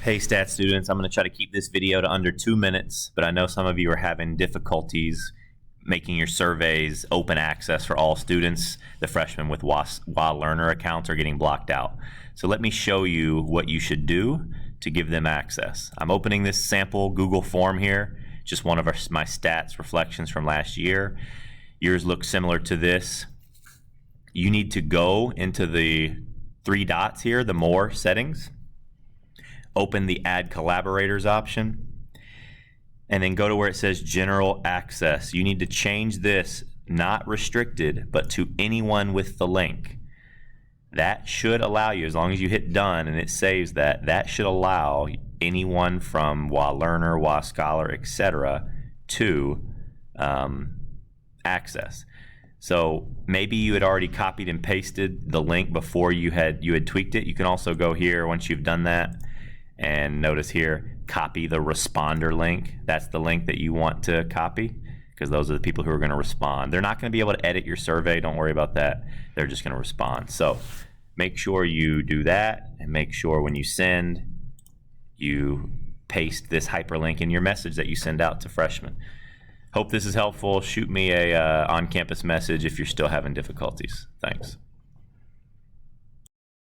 Hey stat students, I'm going to try to keep this video to under 2 minutes, but I know some of you are having difficulties making your surveys open access for all students. The freshmen with WA Learner accounts are getting blocked out. So let me show you what you should do to give them access. I'm opening this sample Google form here, just one of my stats reflections from last year. Yours look similar to this. You need to go into the 3 dots here, the More settings. Open the Ad Collaborators option, and then go to where it says General Access. You need to change this, not restricted, but to anyone with the link. That should allow you, as long as you hit done and it saves that should allow anyone from WA Learner, WA Scholar, etc. to access. So maybe you had already copied and pasted the link before you had tweaked it. You can also go here once you've done that, and notice here, copy the responder link. That's the link that you want to copy, because those are the people who are going to respond. They're not going to be able to edit your survey. Don't worry about that. They're just going to respond. So make sure you do that, and make sure when you send, you paste this hyperlink in your message that you send out to freshmen. Hope this is helpful. Shoot me a on-campus message if you're still having difficulties. Thanks.